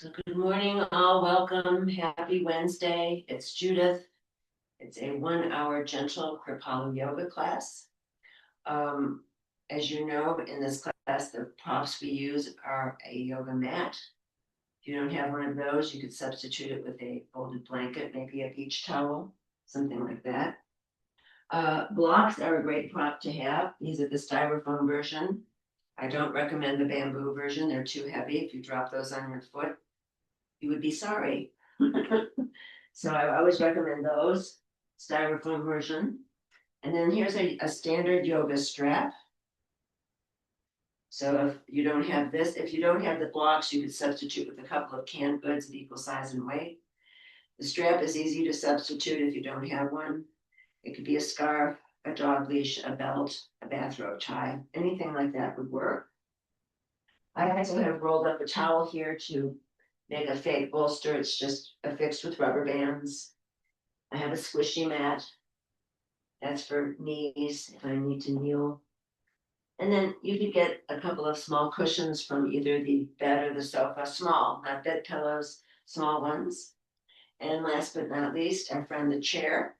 So good morning, all. Welcome. Happy Wednesday. It's Judith. It's a 1 hour gentle Kripalu yoga class. Um, as you know, in this class, the props we use are a yoga mat. If you don't have one of those, you could substitute it with a folded blanket, maybe a beach towel, something like that. Blocks are a great prop to have. These are the styrofoam version. I don't recommend the bamboo version. They're too heavy. If you drop those on your foot, you would be sorry. So I always recommend those, styrofoam version. And then here's a standard yoga strap. So if you don't have this, if you don't have the blocks, you could substitute with a couple of canned goods of equal size and weight. The strap is easy to substitute if you don't have one. It could be a scarf, a dog leash, a belt, a bathrobe tie, anything like that would work. I also have rolled up a towel here to make a fake bolster. It's just affixed with rubber bands. I have a squishy mat. That's for knees if I need to kneel. And then you could get a couple of small cushions from either the bed or the sofa, small, not bed pillows, small ones. And last but not least, our friend the chair.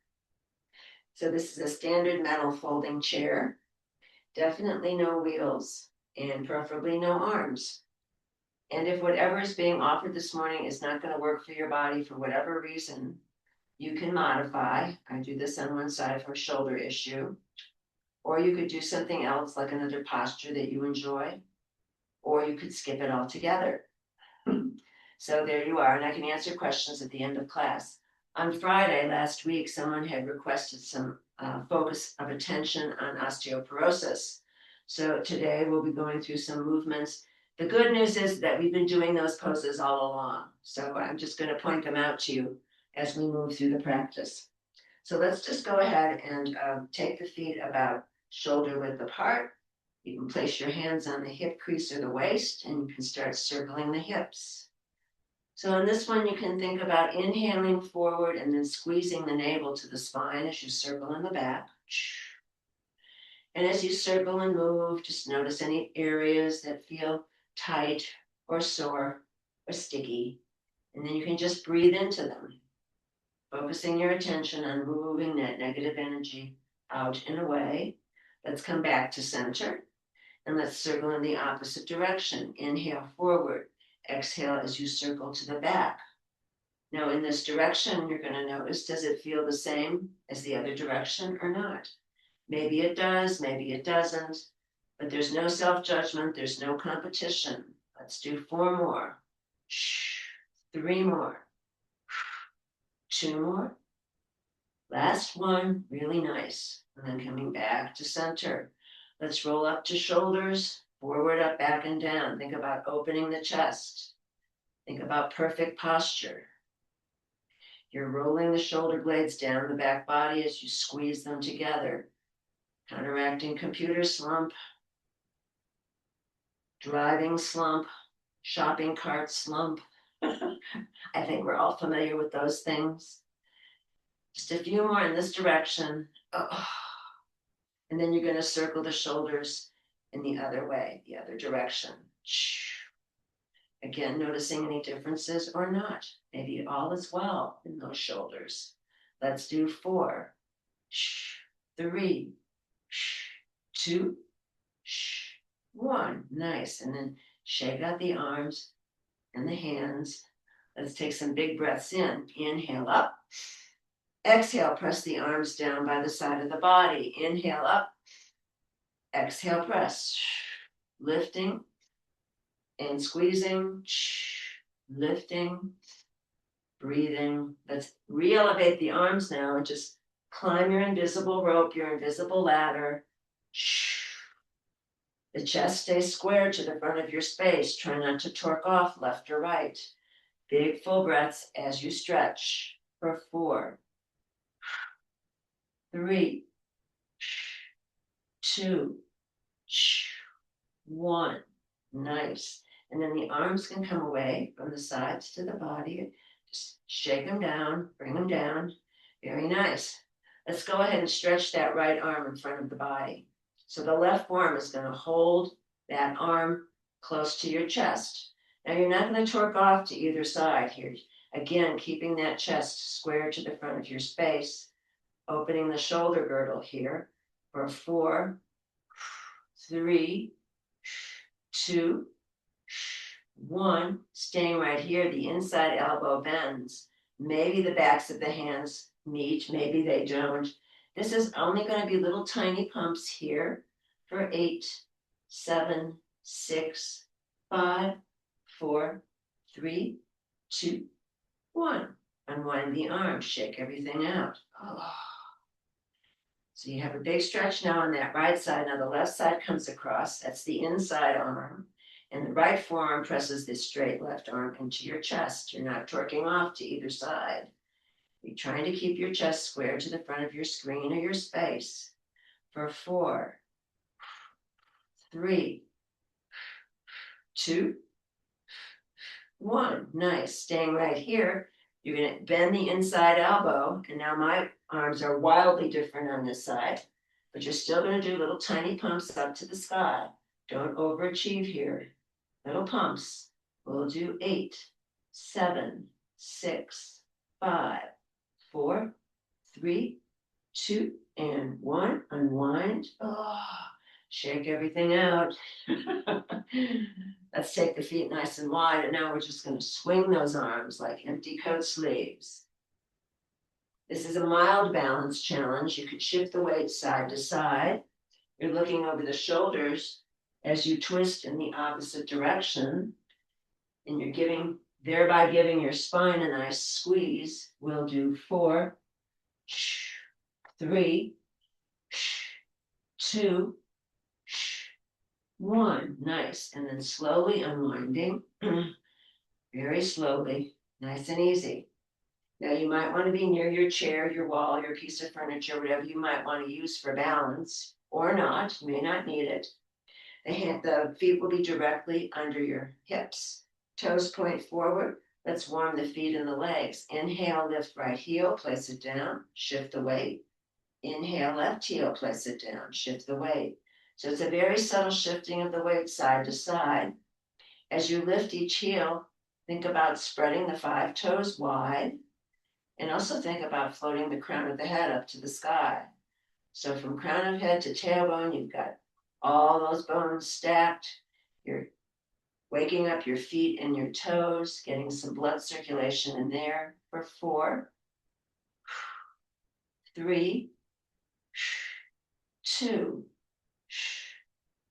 So this is a standard metal folding chair. Definitely no wheels and preferably no arms. And if whatever is being offered this morning is not going to work for your body for whatever reason, you can modify. I do this on one side for a shoulder issue. Or you could do something else like another posture that you enjoy. Or you could skip it altogether. So there you are, and I can answer questions at the end of class. On Friday last week, someone had requested some focus of attention on osteoporosis. So today we'll be going through some movements. The good news is that we've been doing those poses all along. So I'm just going to point them out to you as we move through the practice. So let's just go ahead and take the feet about shoulder width apart. You can place your hands on the hip crease or the waist, and you can start circling the hips. So in this one, you can think about inhaling forward and then squeezing the navel to the spine as you circle in the back. And as you circle and move, just notice any areas that feel tight or sore or sticky. And then you can just breathe into them, focusing your attention on moving that negative energy out and away. Let's come back to center. And let's circle in the opposite direction. Inhale forward. Exhale as you circle to the back. Now in this direction, you're going to notice, does it feel the same as the other direction or not? Maybe it does, maybe it doesn't, but there's no self-judgment, there's no competition. Let's do 4 more. 3 more. 2 more. Last one, really nice. And then coming back to center. Let's roll up to shoulders, forward, up, back, and down. Think about opening the chest. Think about perfect posture. You're rolling the shoulder blades down the back body as you squeeze them together. Counteracting computer slump, driving slump, shopping cart slump. I think we're all familiar with those things. Just a few more in this direction. Oh. And then you're going to circle the shoulders in the other way, the other direction. Again, noticing any differences or not. Maybe all is well in those shoulders. Let's do 4, 3, 2, 1. Nice. And then shake out the arms and the hands. Let's take some big breaths in. Inhale up. Exhale, press the arms down by the side of the body. Inhale up. Exhale, press. Lifting and squeezing. Lifting. Breathing. Let's re-elevate the arms now and just climb your invisible rope, your invisible ladder. The chest stays square to the front of your space. Try not to torque off left or right. Big full breaths as you stretch for 4, 3, 2, 1. Nice. And then the arms can come away from the sides to the body. Just shake them down, bring them down. Very nice. Let's go ahead and stretch that right arm in front of the body. So the left forearm is going to hold that arm close to your chest. Now you're not going to torque off to either side here. Again, keeping that chest square to the front of your space, opening the shoulder girdle here for 4, 3, 2, 1. Staying right here, the inside elbow bends. Maybe the backs of the hands meet, maybe they don't. This is only going to be little tiny pumps here for 8, 7, 6, 5, 4, 3, 2, 1. Unwind the arms, shake everything out. Oh. So you have a big stretch now on that right side. Now the left side comes across. That's the inside arm. And the right forearm presses this straight left arm into your chest. You're not torquing off to either side. You're trying to keep your chest square to the front of your screen or your space. For 4, 3, 2, 1. Nice. Staying right here. You're going to bend the inside elbow. And now my arms are wildly different on this side. But you're still going to do little tiny pumps up to the sky. Don't overachieve here. Little pumps. We'll do 8, 7, 6, 5, 4, 3, 2, and 1. Unwind. Oh, shake everything out. Let's take the feet nice and wide. And now we're just going to swing those arms like empty coat sleeves. This is a mild balance challenge. You could shift the weight side to side. You're looking over the shoulders as you twist in the opposite direction. And you're thereby giving your spine a nice squeeze. We'll do 4, 3, 2, 1. Nice. And then slowly unwinding. Very slowly. Nice and easy. Now you might want to be near your chair, your wall, your piece of furniture, whatever you might want to use for balance, or not. You may not need it. The feet will be directly under your hips. Toes point forward. Let's warm the feet and the legs. Inhale, lift right heel, place it down, shift the weight. Inhale, left heel, place it down, shift the weight. So it's a very subtle shifting of the weight side to side. As you lift each heel, think about spreading the 5 toes wide. And also think about floating the crown of the head up to the sky. So from crown of head to tailbone, you've got all those bones stacked. You're waking up your feet and your toes, getting some blood circulation in there for 4, 3, 2,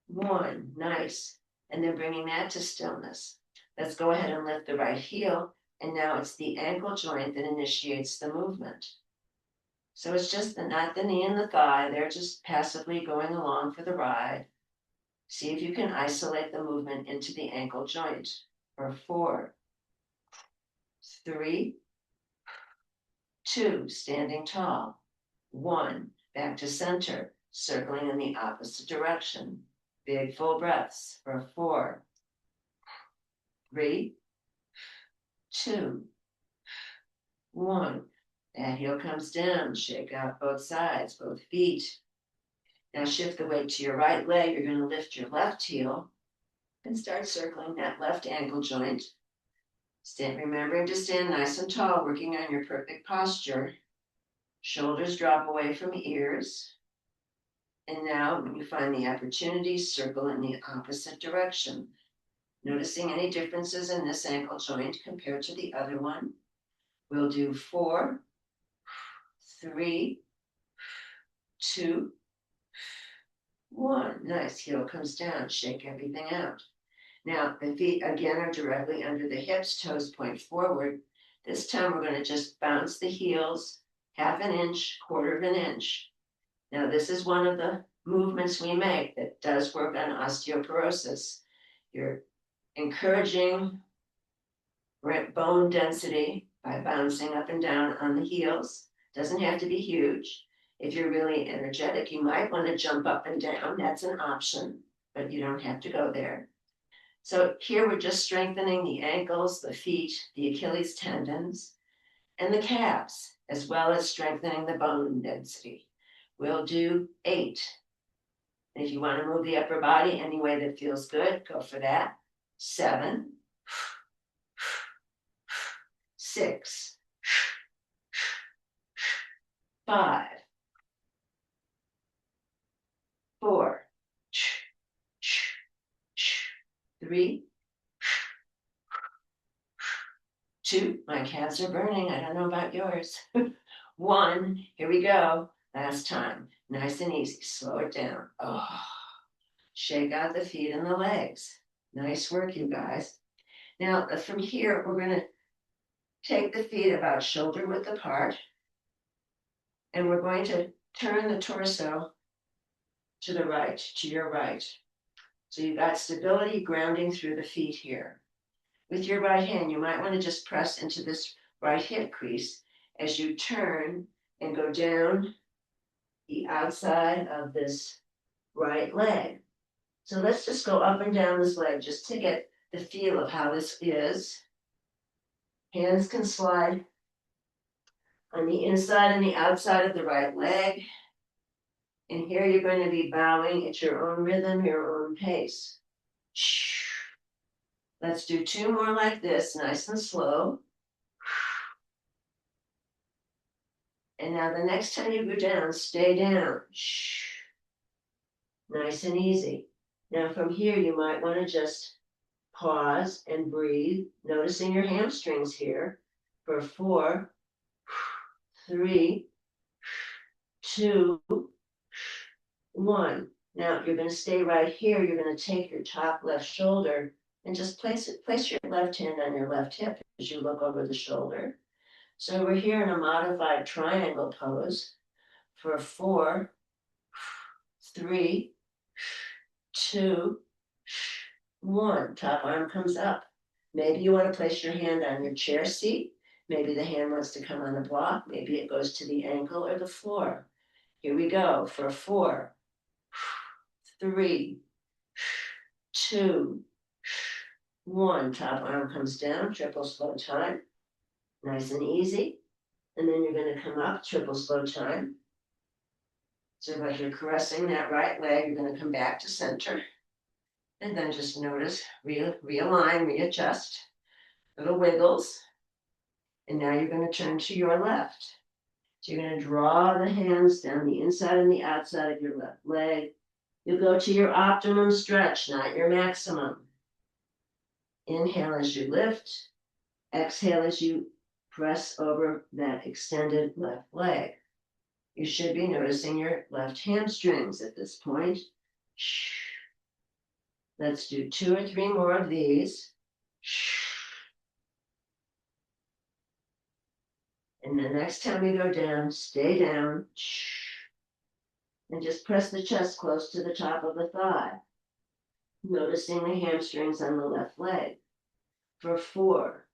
1. Nice. And then bringing that to stillness. Let's go ahead and lift the right heel. And now it's the ankle joint that initiates the movement. So it's just not the knee and the thigh. They're just passively going along for the ride. See if you can isolate the movement into the ankle joint. For 4, 3, 2, standing tall. 1, back to center, circling in the opposite direction. Big full breaths for 4, 3, 2, 1. That heel comes down, shake out both sides, both feet. Now shift the weight to your right leg. You're going to lift your left heel and start circling that left ankle joint. Remembering to stand nice and tall, working on your perfect posture. Shoulders drop away from ears. And now when you find the opportunity, circle in the opposite direction. Noticing any differences in this ankle joint compared to the other one. We'll do 4, 3, 2, 1. Nice. Heel comes down. Shake everything out. Now, the feet again are directly under the hips. Toes point forward. This time we're going to just bounce the heels 1/2 inch, 1/4 inch. Now, this is one of the movements we make that does work on osteoporosis. You're encouraging bone density by bouncing up and down on the heels. Doesn't have to be huge. If you're really energetic, you might want to jump up and down. That's an option, but you don't have to go there. So here we're just strengthening the ankles, the feet, the Achilles tendons, and the calves, as well as strengthening the bone density. We'll do 8. And if you want to move the upper body any way that feels good, go for that. 7, 6, 5, 4, 3, 2. My calves are burning. I don't know about yours. 1. Here we go. Last time. Nice and easy. Slow it down. Oh, shake out the feet and the legs. Nice work, you guys. Now, from here, we're going to take the feet about shoulder width apart, and we're going to turn the torso to the right, to your right. So you've got stability grounding through the feet here. With your right hand, you might want to just press into this right hip crease as you turn and go down the outside of this right leg. So let's just go up and down this leg just to get the feel of how this is. Hands can slide on the inside and the outside of the right leg. And here you're going to be bowing at your own rhythm, your own pace. Let's do 2 more like this, nice and slow. And now the next time you go down, stay down. Nice and easy. Now from here, you might want to just pause and breathe, noticing your hamstrings here for 4, 3, 2, 1. Now you're going to stay right here. You're going to take your top left shoulder and just place your left hand on your left hip as you look over the shoulder. So we're here in a modified triangle pose for 4, 3, 2, 1. Top arm comes up. Maybe you want to place your hand on your chair seat. Maybe the hand wants to come on the block. Maybe it goes to the ankle or the floor. Here we go for 4, 3, 2, 1. Top arm comes down, triple slow time. Nice and easy. And then you're going to come up, triple slow time. So like you're caressing that right leg, you're going to come back to center. And then just notice, realign, readjust, little wiggles. And now you're going to turn to your left. So you're going to draw the hands down the inside and the outside of your left leg. You'll go to your optimum stretch, not your maximum. Inhale as you lift. Exhale as you press over that extended left leg. You should be noticing your left hamstrings at this point. Let's do 2 or 3 more of these. And the next time you go down, stay down. And just press the chest close to the top of the thigh. Noticing the hamstrings on the left leg. For 4,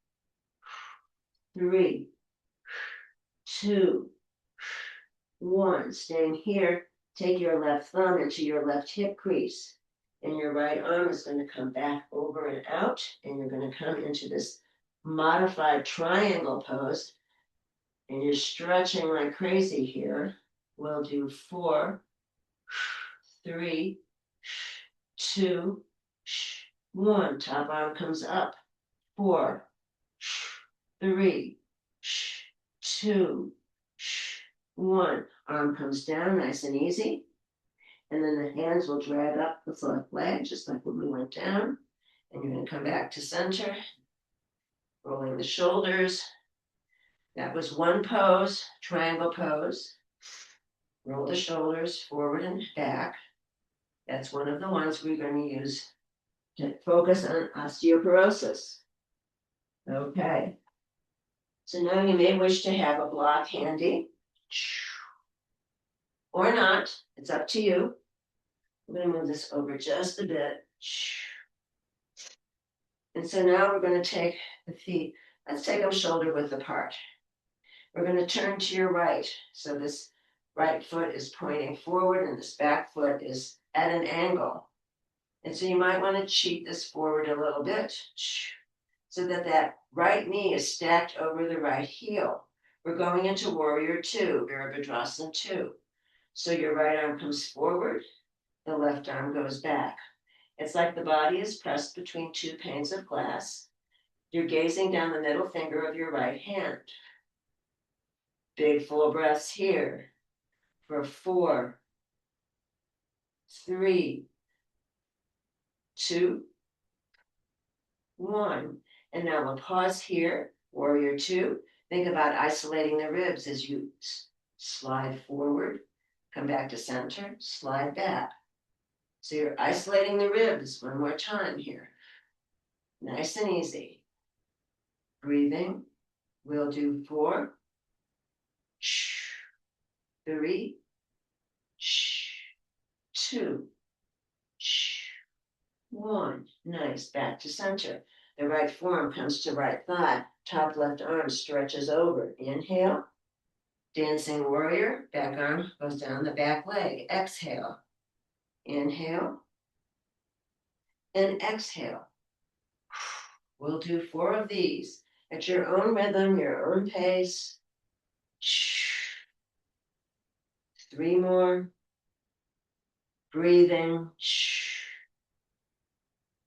3, 2, 1. Staying here, take your left thumb into your left hip crease. And your right arm is going to come back over and out. And you're going to come into this modified triangle pose. And you're stretching like crazy here. We'll do 4, 3, 2, 1. Top arm comes up. 4, 3, 2, 1. Arm comes down, nice and easy. And then the hands will drag up the left leg, just like when we went down. And you're going to come back to center, rolling the shoulders. That was one pose, triangle pose. Roll the shoulders forward and back. That's one of the ones we're going to use to focus on osteoporosis. Okay. So now you may wish to have a block handy. Or not. It's up to you. I'm going to move this over just a bit. And so now we're going to take the feet. Let's take them shoulder width apart. We're going to turn to your right. So this right foot is pointing forward and this back foot is at an angle. And so you might want to cheat this forward a little bit so that that right knee is stacked over the right heel. We're going into Warrior 2, Virabhadrasana 2. So your right arm comes forward, the left arm goes back. It's like the body is pressed between 2 panes of glass. You're gazing down the middle finger of your right hand. Big full breaths here for 4, 3, 2, 1. And now we'll pause here, warrior 2. Think about isolating the ribs as you slide forward, come back to center, slide back. So you're isolating the ribs one more time here. Nice and easy. Breathing. We'll do 4, 3, 2, 1. Nice. Back to center. The right forearm comes to right thigh. Top left arm stretches over. Inhale. Dancing warrior. Back arm goes down the back leg. Exhale. Inhale. And exhale. We'll do 4 of these at your own rhythm, your own pace. 3 more. Breathing.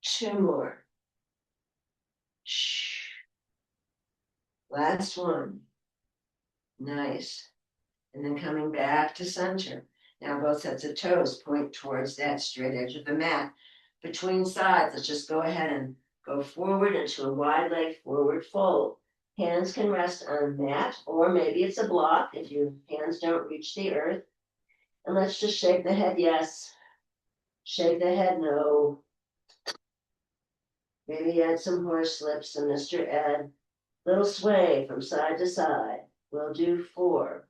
2 more. Last one. Nice. And then coming back to center. Now both sets of toes point towards that straight edge of the mat. Between sides, let's just go ahead and go forward into a wide leg forward fold. Hands can rest on mat, or maybe it's a block if your hands don't reach the earth. And let's just shake the head yes. Shake the head no. Maybe add some horse lips and Mr. Ed. Little sway from side to side. We'll do 4,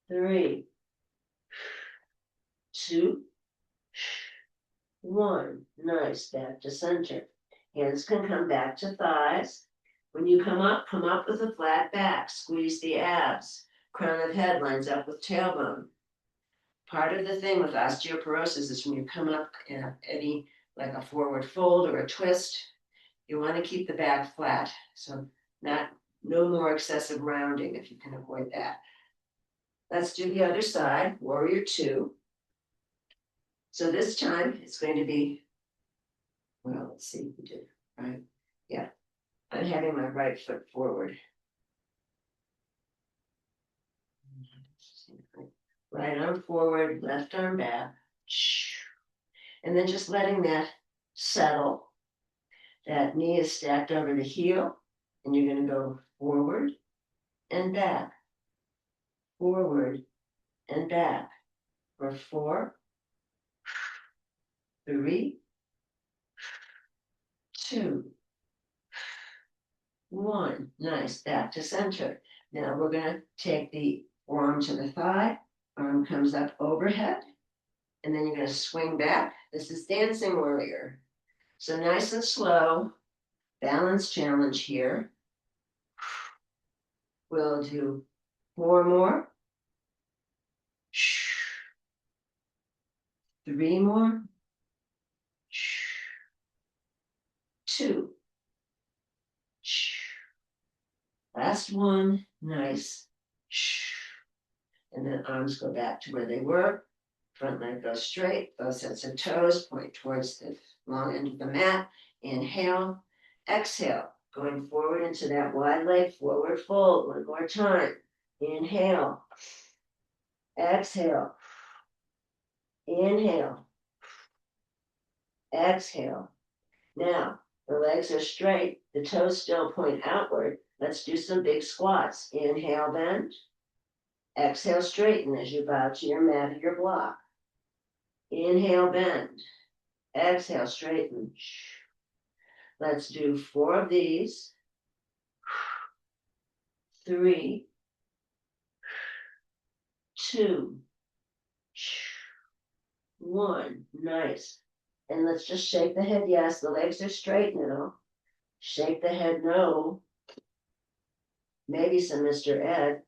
3, 2, 1. Nice. Back to center. Hands can come back to thighs. When you come up with a flat back. Squeeze the abs. Crown of head lines up with tailbone. Part of the thing with osteoporosis is when you come up in any, like a forward fold or a twist, you want to keep the back flat. So no more excessive rounding if you can avoid that. Let's do the other side, warrior 2. So this time it's going to be, well, let's see, we did, right? Yeah, I'm having my right foot forward. Right arm forward, left arm back. And then just letting that settle. That knee is stacked over the heel, and you're going to go forward and back, forward and back for 4, 3, 2, 1. Nice. Back to center. Now we're going to take the forearm to the thigh. Arm comes up overhead, and then you're going to swing back. This is dancing warrior. So nice and slow. Balance challenge here. We'll do 4 more. 3 more. 2. Last one. Nice. And then arms go back to where they were. Front leg goes straight. Both sets of toes point towards the long end of the mat. Inhale. Exhale. Going forward into that wide leg forward fold. One more time. Inhale. Exhale. Inhale. Exhale. Now, the legs are straight. The toes still point outward. Let's do some big squats. Inhale, bend. Exhale, straighten as you bow to your mat or your block. Inhale, bend. Exhale, straighten. Let's do 4 of these. 3, 2, 1. Nice. And let's just shake the head yes. The legs are straight now. Shake the head no. Maybe some Mr. Ed.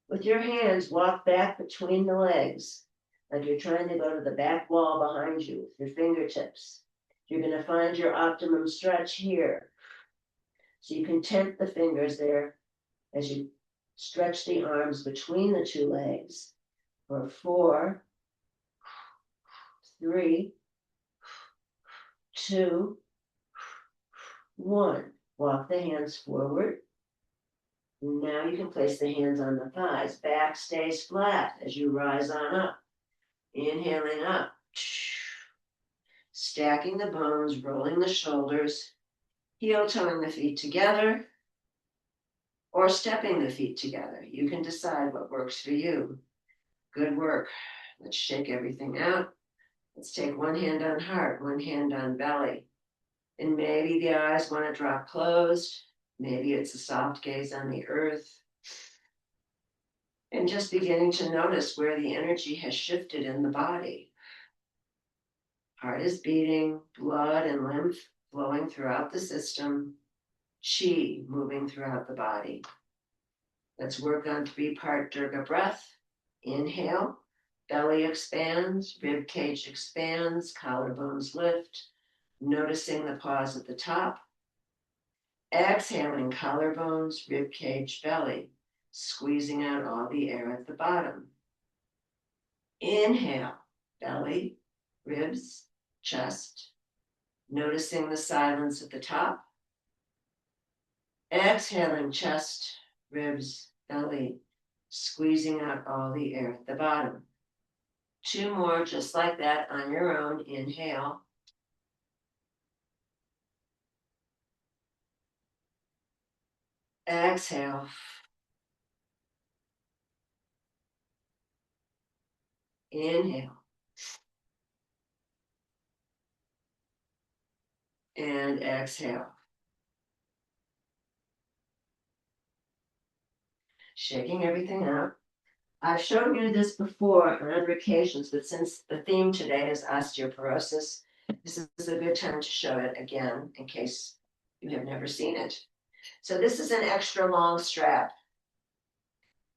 With your hands, walk back between the legs, like you're trying to go to the back wall behind you with your fingertips. You're going to find your optimum stretch here. So you can tent the fingers there as you stretch the arms between the 2 legs for 4, 3, 2, 1. Walk the hands forward. Now you can place the hands on the thighs. Back stays flat as you rise on up. Inhaling up. Stacking the bones, rolling the shoulders, heel-toeing the feet together, or stepping the feet together. You can decide what works for you. Good work. Let's shake everything out. Let's take one hand on heart, one hand on belly. And maybe the eyes want to drop closed. Maybe it's a soft gaze on the earth. And just beginning to notice where the energy has shifted in the body. Heart is beating, blood and lymph flowing throughout the system, chi moving throughout the body. Let's work on 3-part Durga breath. Inhale, belly expands, rib cage expands, collarbones lift, noticing the pause at the top. Exhaling, collarbones, rib cage, belly, squeezing out all the air at the bottom. Inhale, belly, ribs, chest, noticing the silence at the top. Exhaling, chest, ribs, belly, squeezing out all the air at the bottom. 2 more just like that on your own. Inhale. Exhale. Inhale. And exhale. Shaking everything out. I've shown you this before on other occasions, but since the theme today is osteoporosis, this is a good time to show it again in case you have never seen it. So this is an extra long strap.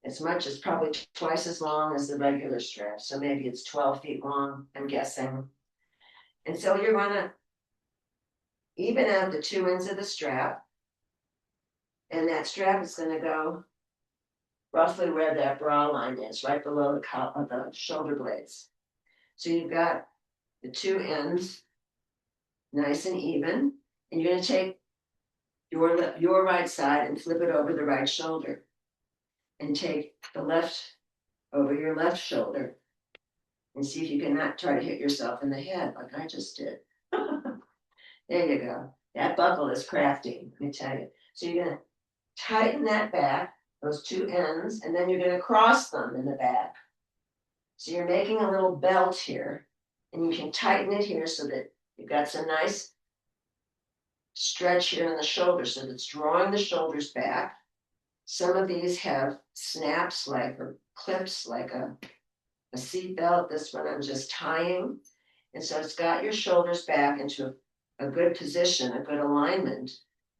As much as probably twice as long as the regular strap. So maybe it's 12 feet long, I'm guessing. And so you're going to even out the 2 ends of the strap. And that strap is going to go roughly where that bra line is, right below the shoulder blades. So you've got the 2 ends nice and even. And you're going to take your right side and flip it over the right shoulder. And take the left over your left shoulder. And see if you can not try to hit yourself in the head like I just did. There you go. That buckle is crafty, let me tell you. So you're going to tighten that back, those 2 ends, and then you're going to cross them in the back. So you're making a little belt here, and you can tighten it here so that you've got some nice stretch here in the shoulder, so that's drawing the shoulders back. Some of these have snaps or clips like a seat belt. This one I'm just tying. And so it's got your shoulders back into a good position, a good alignment.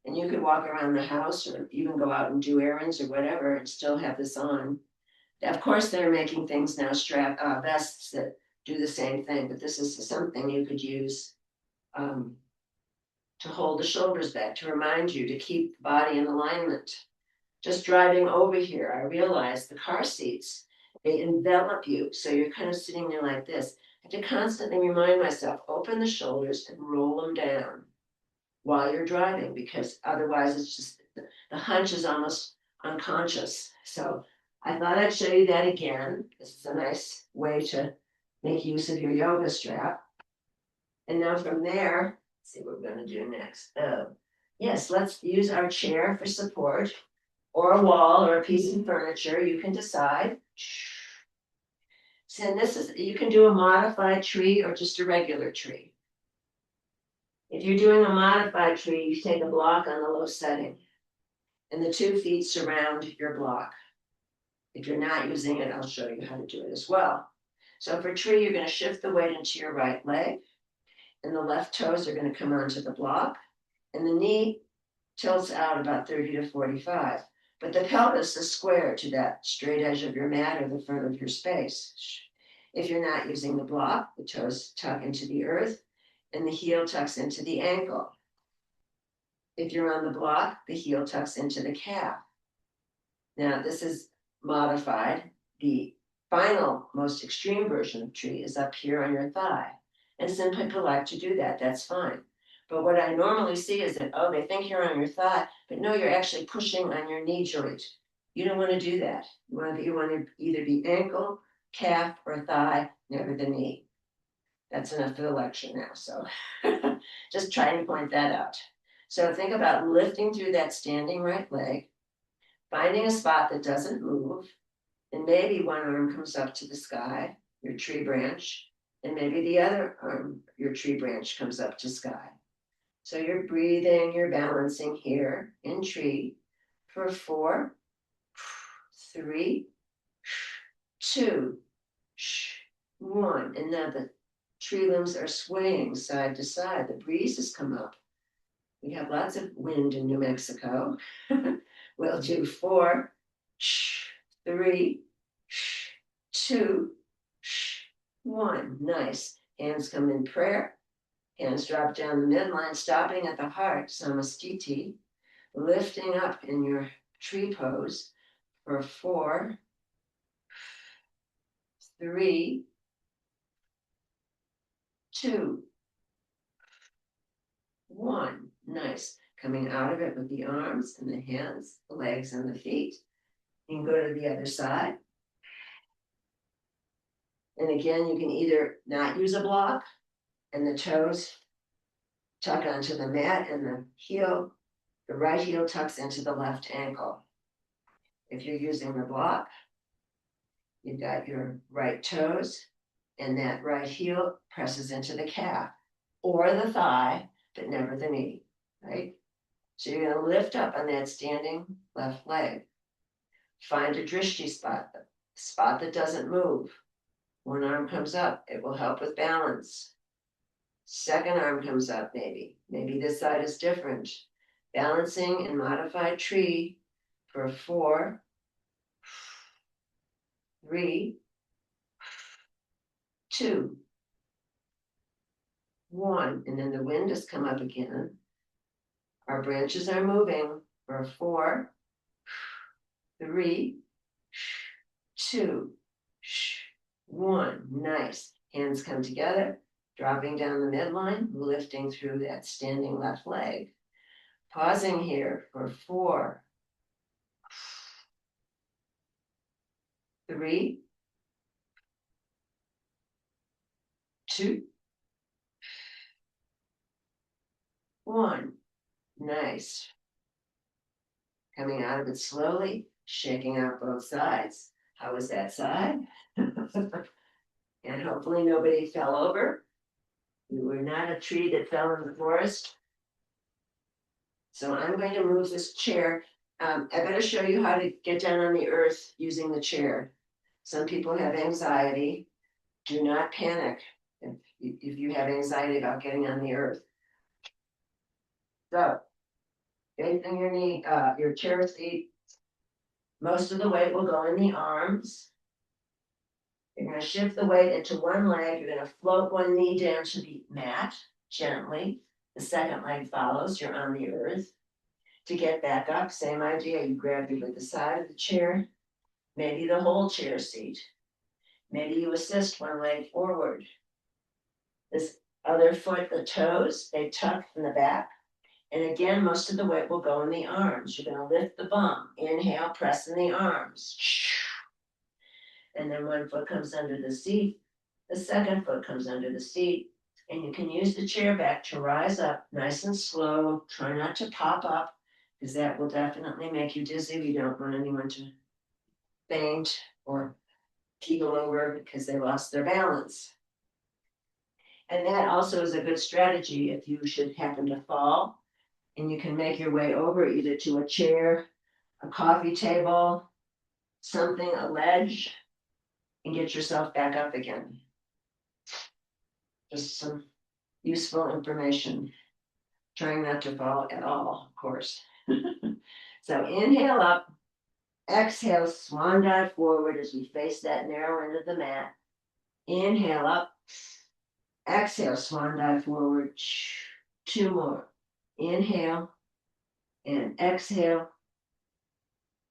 And you could walk around the house or even go out and do errands or whatever and still have this on. Of course, they're making things now, vests that do the same thing, but this is something you could use to hold the shoulders back, to remind you to keep the body in alignment. Just driving over here, I realized the car seats, they envelop you. So you're kind of sitting there like this. I have to constantly remind myself, open the shoulders and roll them down while you're driving, because otherwise it's just, the hunch is almost unconscious. So I thought I'd show you that again. This is a nice way to make use of your yoga strap. And now from there, let's see what we're going to do next. Yes, let's use our chair for support, or a wall or a piece of furniture. You can decide. So this is, you can do a modified tree or just a regular tree. If you're doing a modified tree, you take a block on the low setting, and the 2 feet surround your block. If you're not using it, I'll show you how to do it as well. So for tree, you're going to shift the weight into your right leg, and the left toes are going to come onto the block, and the knee tilts out about 30 to 45. But the pelvis is square to that straight edge of your mat or the front of your space. If you're not using the block, the toes tuck into the earth and the heel tucks into the ankle. If you're on the block, the heel tucks into the calf. Now, this is modified. The final, most extreme version of tree is up here on your thigh. And some people like to do that, that's fine. But what I normally see is that, oh, they think you're on your thigh, but no, you're actually pushing on your knee joint. You don't want to do that. You want to either be ankle, calf, or thigh, never the knee. That's enough for the lecture now. So just trying to point that out. So think about lifting through that standing right leg, finding a spot that doesn't move, and maybe one arm comes up to the sky, your tree branch, and maybe the other arm, your tree branch, comes up to sky. So you're breathing, you're balancing here in tree for 4, 3, 2, 1. And now the tree limbs are swaying side to side. The breeze has come up. We have lots of wind in New Mexico. We'll do 4, 3, 2, 1. Nice. Hands come in prayer. Hands drop down the midline, stopping at the heart, samastiti. Lifting up in your tree pose for 4, 3, 2, 1. Nice. Coming out of it with the arms and the hands, the legs and the feet. You can go to the other side. And again, you can either not use a block and the toes tuck onto the mat and the right heel tucks into the left ankle. If you're using the block, you've got your right toes and that right heel presses into the calf or the thigh, but never the knee, right? So you're going to lift up on that standing left leg. Find a drishti spot that doesn't move. One arm comes up, it will help with balance. Second arm comes up, maybe this side is different. Balancing in modified tree for 4, 3, 2, 1. And then the wind has come up again. Our branches are moving for 4, 3, 2, 1. Nice. Hands come together, dropping down the midline, lifting through that standing left leg. Pausing here for 4, 3, 2, 1. Nice. Coming out of it slowly, shaking out both sides. How was that side? And hopefully nobody fell over. We were not a tree that fell in the forest. So I'm going to move this chair. I better show you how to get down on the earth using the chair. Some people have anxiety. Do not panic if you have anxiety about getting on the earth. So, facing your knee, your chair seat, most of the weight will go in the arms. You're going to shift the weight into one leg. You're going to float one knee down to the mat gently. The second leg follows. You're on the earth. To get back up, same idea. You grab either the side of the chair, maybe the whole chair seat. Maybe you assist one leg forward. This other foot, the toes, they tuck in the back. And again, most of the weight will go in the arms. You're going to lift the bum. Inhale, press in the arms. And then one foot comes under the seat. The second foot comes under the seat. And you can use the chair back to rise up nice and slow. Try not to pop up, because that will definitely make you dizzy. We don't want anyone to faint or keel over because they lost their balance. And that also is a good strategy if you should happen to fall. And you can make your way over either to a chair, a coffee table, something, a ledge, and get yourself back up again. Just some useful information. Trying not to fall at all, of course. So inhale up, exhale, swan dive forward as we face that narrow end of the mat. Inhale up, exhale, swan dive forward. 2 more. Inhale and exhale.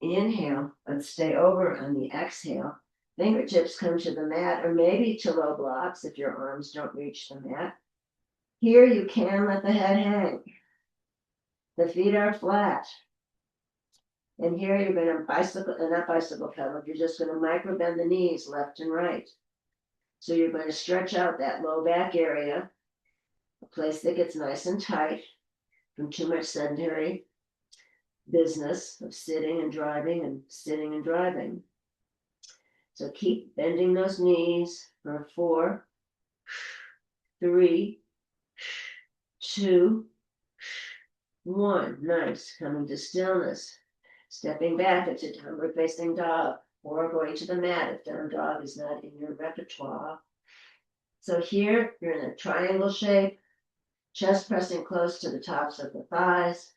Inhale. Let's stay over on the exhale. Fingertips come to the mat or maybe to low blocks if your arms don't reach the mat. Here you can let the head hang. The feet are flat. And here you're going to not bicycle pedal, you're just going to micro bend the knees left and right. So you're going to stretch out that low back area, a place that gets nice and tight from too much sedentary business of sitting and driving and sitting and driving. So keep bending those knees for 4, 3, 2, 1. Nice. Coming to stillness. Stepping back into downward facing dog or going to the mat if down dog is not in your repertoire. So here you're in a triangle shape, chest pressing close to the tops of the thighs.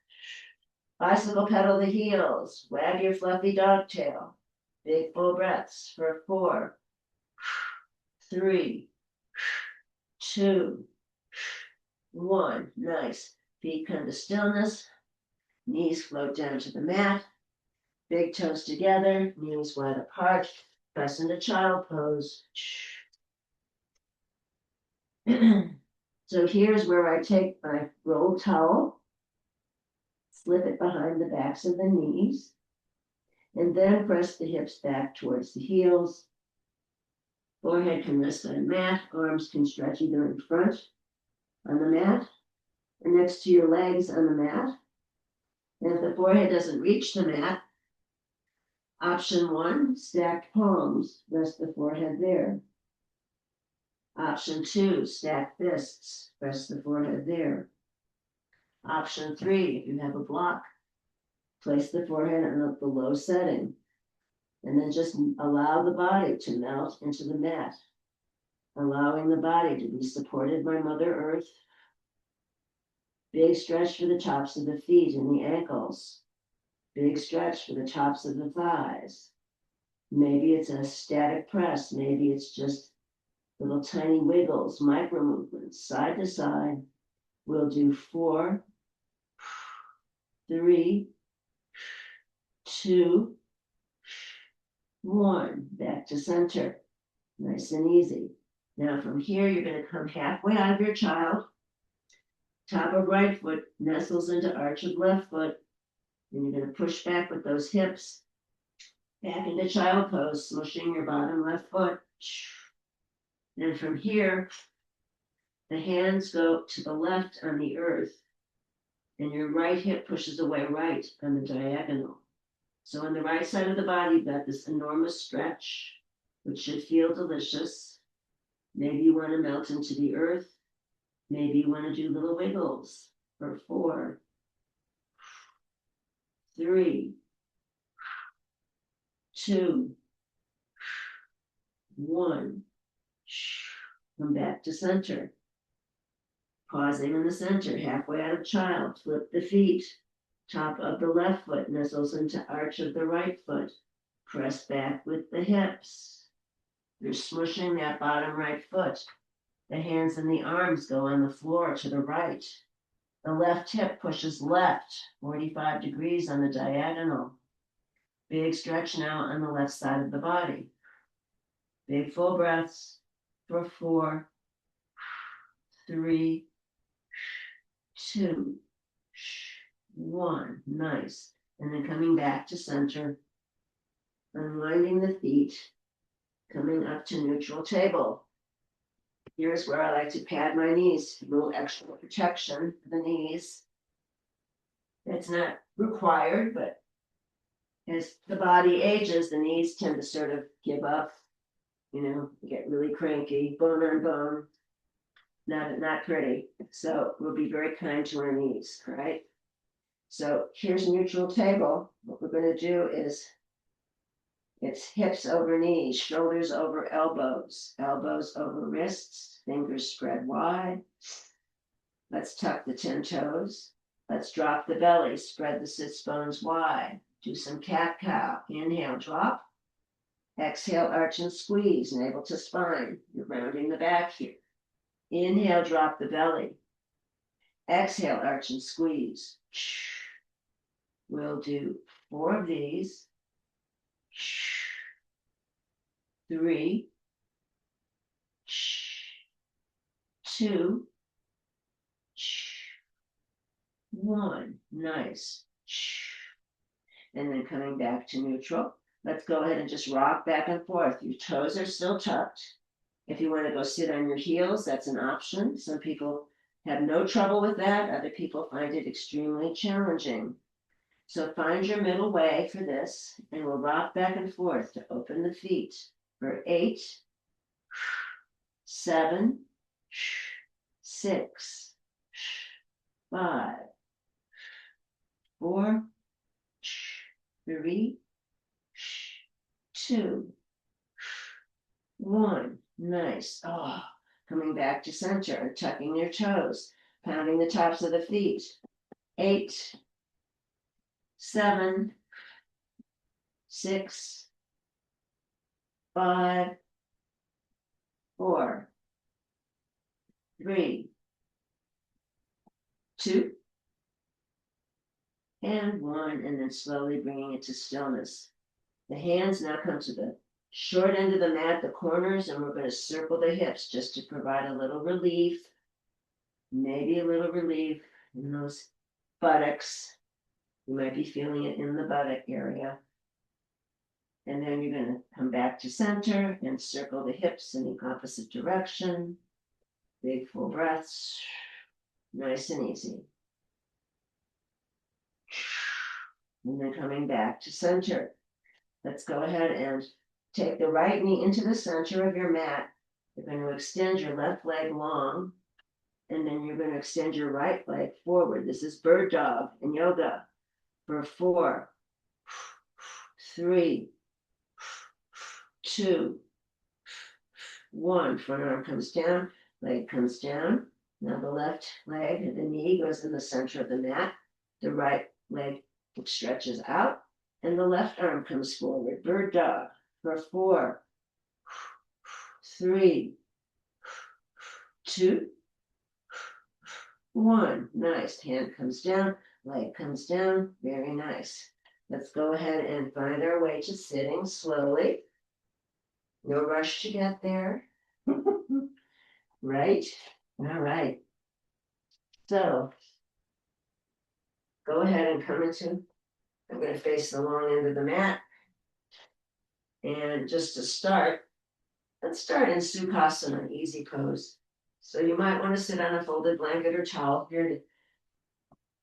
Bicycle pedal the heels, wag your fluffy dog tail. Big full breaths for 4, 3, 2, 1. Nice. Feet come to stillness. Knees float down to the mat. Big toes together, knees wide apart. Press into child pose. So here's where I take my roll towel, slip it behind the backs of the knees, and then press the hips back towards the heels. Forehead can rest on mat, arms can stretch either in front on the mat or next to your legs on the mat. And if the forehead doesn't reach the mat, option 1, stacked palms, rest the forehead there. Option 2, stacked fists, rest the forehead there. Option 3, if you have a block, place the forehead on the low setting, and then just allow the body to melt into the mat, allowing the body to be supported by Mother Earth. Big stretch for the tops of the feet and the ankles. Big stretch for the tops of the thighs. Maybe it's a static press. Maybe it's just little tiny wiggles, micro movements, side to side. We'll do 4, 3, 2, 1. Back to center. Nice and easy. Now from here, you're going to come halfway out of your child. Top of right foot nestles into arch of left foot. And you're going to push back with those hips. Back into child pose, smushing your bottom left foot. And from here, the hands go to the left on the earth. And your right hip pushes away right on the diagonal. So on the right side of the body, you've got this enormous stretch, which should feel delicious. Maybe you want to melt into the earth. Maybe you want to do little wiggles for 4, 3, 2, 1. Come back to center. Pausing in the center, halfway out of child. Flip the feet. Top of the left foot nestles into arch of the right foot. Press back with the hips. You're smushing that bottom right foot. The hands and the arms go on the floor to the right. The left hip pushes left, 45 degrees on the diagonal. Big stretch now on the left side of the body. Big full breaths for 4, 3, 2, 1. Nice. And then coming back to center, unwinding the feet, coming up to neutral table. Here's where I like to pad my knees, a little extra protection for the knees. It's not required, but as the body ages, the knees tend to sort of give up, get really cranky, bone on bone. Not pretty. So we'll be very kind to our knees, all right? So here's neutral table. What we're going to do is it's hips over knees, shoulders over elbows, elbows over wrists, fingers spread wide. Let's tuck the 10 toes. Let's drop the belly, spread the sits bones wide. Do some cat-cow. Inhale, drop. Exhale, arch and squeeze, navel to spine. You're rounding the back here. Inhale, drop the belly. Exhale, arch and squeeze. We'll do 4 of these. 3, 2, 1. Nice. And then coming back to neutral. Let's go ahead and just rock back and forth. Your toes are still tucked. If you want to go sit on your heels, that's an option. Some people have no trouble with that. Other people find it extremely challenging. So find your middle way for this, and we'll rock back and forth to open the feet for 8, 7, 6, 5, 4, 3, 2, 1. Nice. Oh, coming back to center and tucking your toes, pounding the tops of the feet. 8, 7, 6, 5, 4, 3, 2, and 1, and then slowly bringing it to stillness. The hands now come to the short end of the mat, the corners, and we're going to circle the hips just to provide a little relief, maybe a little relief in those buttocks. You might be feeling it in the buttock area. And then you're going to come back to center and circle the hips in the opposite direction. Big full breaths, nice and easy. And then coming back to center. Let's go ahead and take the right knee into the center of your mat. You're going to extend your left leg long, and then you're going to extend your right leg forward. This is bird dog in yoga for 4, 3, 2, 1. Front arm comes down, leg comes down. Now the left leg and the knee goes in the center of the mat. The right leg stretches out, and the left arm comes forward. Bird dog for 4, 3, 2, 1. Nice. Hand comes down, leg comes down. Very nice. Let's go ahead and find our way to sitting slowly. No rush to get there. Right? All right. So go ahead and come into, I'm going to face the long end of the mat. And just to start, let's start in Sukhasana, easy pose. So you might want to sit on a folded blanket or towel here to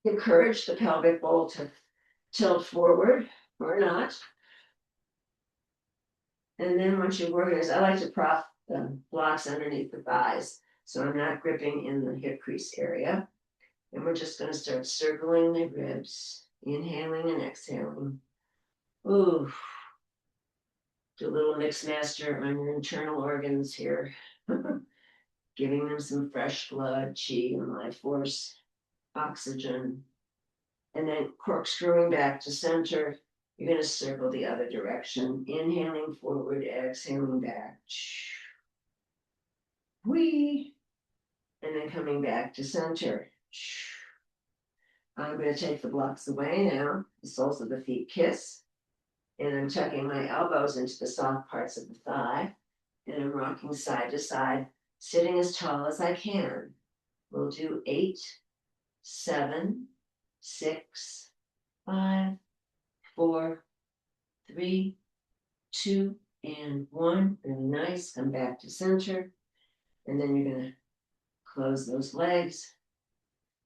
encourage the pelvic bowl to tilt forward or not. And then once you work this, I like to prop the blocks underneath the thighs, so I'm not gripping in the hip crease area. And we're just going to start circling the ribs, inhaling and exhaling. Ooh, do a little mix master on your internal organs here, giving them some fresh blood, chi and life force, oxygen. And then corkscrewing back to center. You're going to circle the other direction, inhaling forward, exhaling back. Whee! And then coming back to center. I'm going to take the blocks away now. The soles of the feet kiss. And I'm tucking my elbows into the soft parts of the thigh. And I'm rocking side to side, sitting as tall as I can. We'll do 8, 7, 6, 5, 4, 3, 2, and 1. Really nice. Come back to center. And then you're going to close those legs.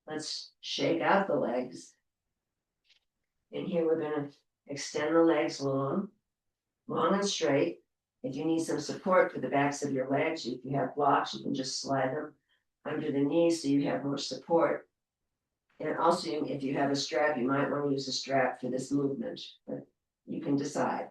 Let's shake out the legs. And here we're going to extend the legs long and straight. If you need some support for the backs of your legs, if you have blocks, you can just slide them under the knees so you have more support. And also, if you have a strap, you might want to use a strap for this movement, but you can decide.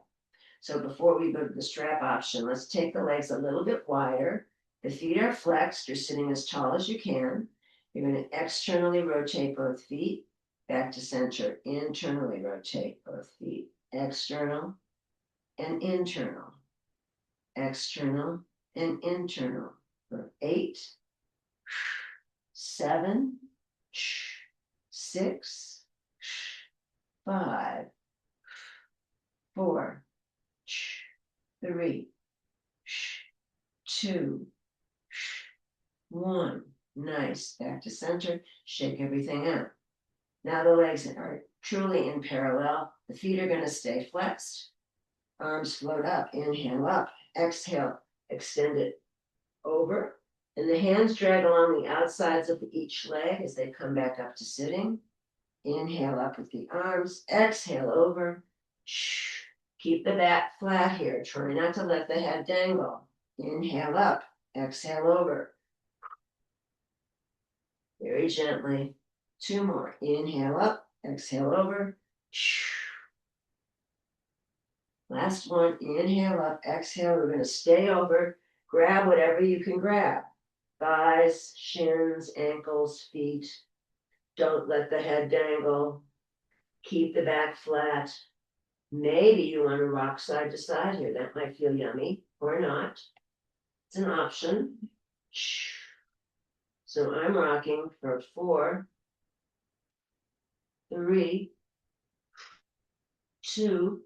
So before we go to the strap option, let's take the legs a little bit wider. The feet are flexed. You're sitting as tall as you can. You're going to externally rotate both feet back to center. Internally rotate both feet. External and internal. External and internal. For 8, 7, 6, 5, 4, 3, 2, 1. Nice. Back to center. Shake everything out. Now the legs are truly in parallel. The feet are going to stay flexed. Arms float up, inhale up, exhale, extend it over. And the hands drag along the outsides of each leg as they come back up to sitting. Inhale up with the arms, exhale over. Keep the back flat here. Try not to let the head dangle. Inhale up, exhale over. Very gently. 2 more. Inhale up, exhale over. Last one. Inhale up, exhale. We're going to stay over. Grab whatever you can grab. Thighs, shins, ankles, feet. Don't let the head dangle. Keep the back flat. Maybe you want to rock side to side here. That might feel yummy or not. It's an option. So I'm rocking for 4, 3, 2,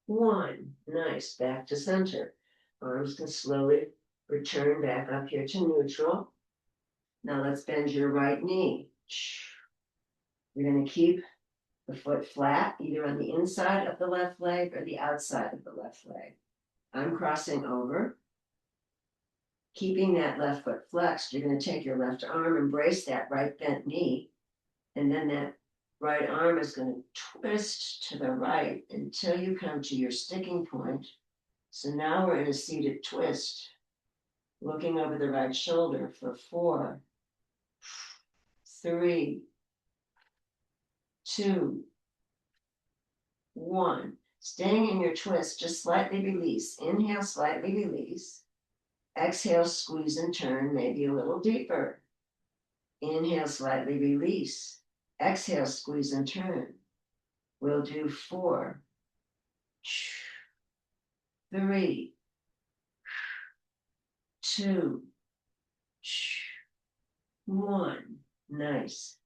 1. Nice. Back to center. Arms can slowly return back up here to neutral. Now let's bend your right knee. You're going to keep the foot flat, either on the inside of the left leg or the outside of the left leg. I'm crossing over. Keeping that left foot flexed, you're going to take your left arm and brace that right bent knee. And then that right arm is going to twist to the right until you come to your sticking point. So now we're in a seated twist, looking over the right shoulder for 4, 3, 2, 1. Staying in your twist, just slightly release. Inhale, slightly release. Exhale, squeeze and turn, maybe a little deeper. Inhale, slightly release. Exhale, squeeze and turn. We'll do 4, 3, 2, 1. Nice.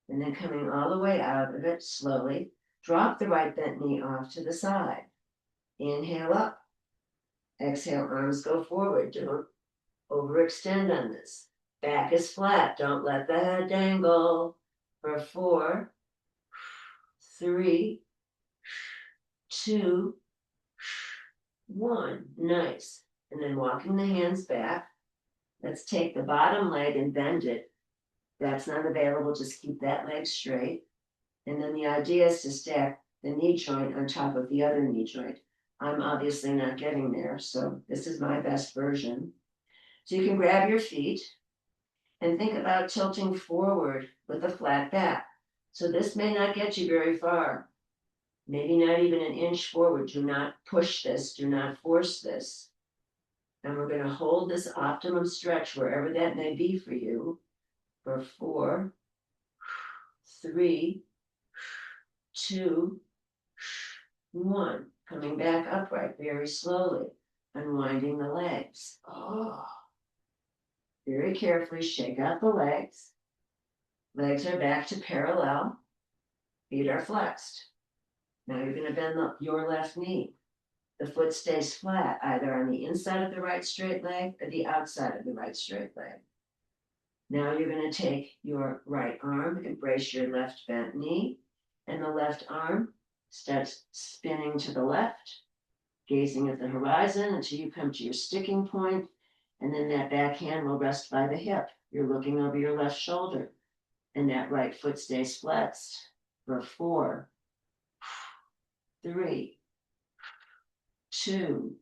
And then coming all the way out of it slowly, drop the right bent knee off to the side. Inhale up. Exhale, arms go forward. Don't overextend on this. Back is flat. Don't let the head dangle. For 4, 3, 2, 1. Nice. And then walking the hands back. Let's take the bottom leg and bend it. That's not available. Just keep that leg straight. And then the idea is to stack the knee joint on top of the other knee joint. I'm obviously not getting there, so this is my best version. So you can grab your feet and think about tilting forward with a flat back. So this may not get you very far. Maybe not even an inch forward. Do not push this. Do not force this. And we're going to hold this optimum stretch wherever that may be for you for 4, 3, 2, 1. Coming back upright very slowly, unwinding the legs. Very carefully shake out the legs. Legs are back to parallel. Feet are flexed. Now you're going to bend your left knee. The foot stays flat, either on the inside of the right straight leg or the outside of the right straight leg. Now you're going to take your right arm and brace your left bent knee, and the left arm starts spinning to the left, gazing at the horizon until you come to your sticking point, and then that back hand will rest by the hip. You're looking over your left shoulder, and that right foot stays flexed for 4, 3, 2,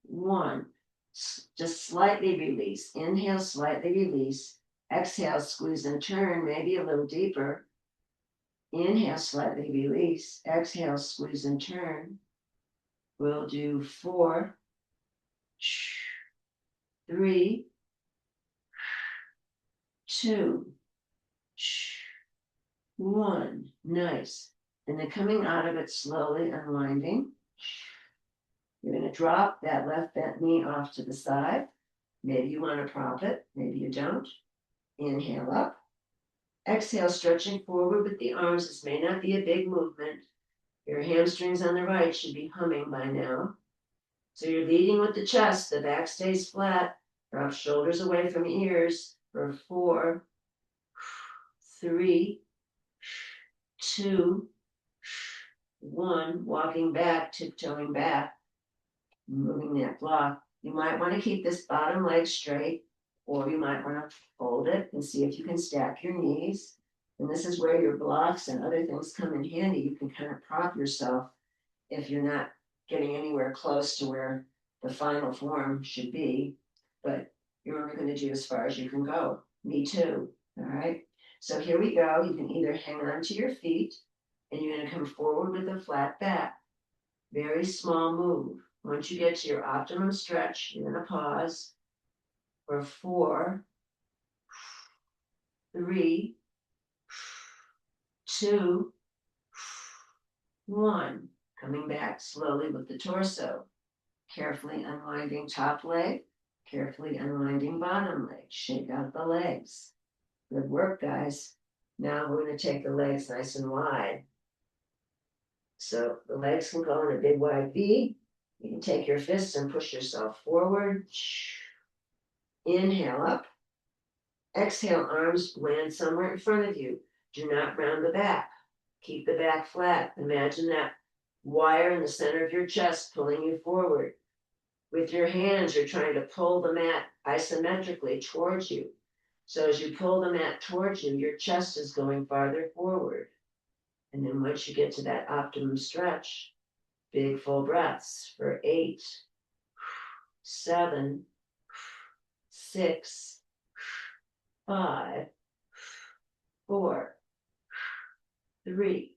1. Just slightly release. Inhale, slightly release. Exhale, squeeze and turn, maybe a little deeper. Inhale, slightly release. Exhale, squeeze and turn. We'll do 4, 3, 2, 1. Nice. And then coming out of it slowly, unwinding. You're going to drop that left bent knee off to the side. Maybe you want to prop it. Maybe you don't. Inhale up. Exhale, stretching forward with the arms. This may not be a big movement. Your hamstrings on the right should be humming by now. So you're leading with the chest. The back stays flat. Drop shoulders away from ears for 4, 3, 2, 1, walking back, tiptoeing back, moving that block. You might want to keep this bottom leg straight, or you might want to fold it and see if you can stack your knees. And this is where your blocks and other things come in handy. You can kind of prop yourself if you're not getting anywhere close to where the final form should be, but you're only going to do as far as you can go. Me too. All right. So here we go. You can either hang on to your feet and you're going to come forward with a flat back. Very small move. Once you get to your optimum stretch, you're going to pause for 4, 3, 2, 1. Coming back slowly with the torso. Carefully unwinding top leg, carefully unwinding bottom leg. Shake out the legs. Good work, guys. Now we're going to take the legs nice and wide. So the legs can go in a big wide V. You can take your fists and push yourself forward. Inhale up. Exhale, arms land somewhere in front of you. Do not round the back. Keep the back flat. Imagine that wire in the center of your chest pulling you forward. With your hands, you're trying to pull the mat isometrically towards you. So as you pull the mat towards you, your chest is going farther forward. And then once you get to that optimum stretch, big full breaths for 8, 7, 6, 5, 4, 3,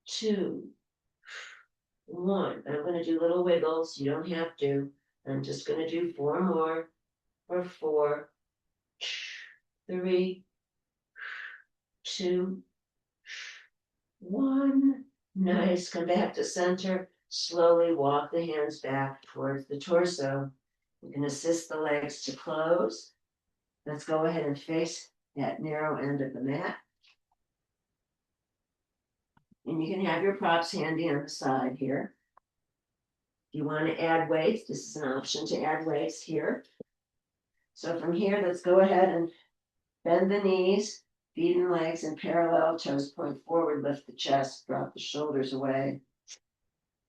2, 1. I'm going to do little wiggles. You don't have to. I'm just going to do 4 more for 4, 3, 2, 1. Nice. Come back to center. Slowly walk the hands back towards the torso. You can assist the legs to close. Let's go ahead and face that narrow end of the mat. And you can have your props handy on the side here. If you want to add weights, this is an option to add weights here. So from here, let's go ahead and bend the knees, feet and legs in parallel, toes point forward, lift the chest, drop the shoulders away.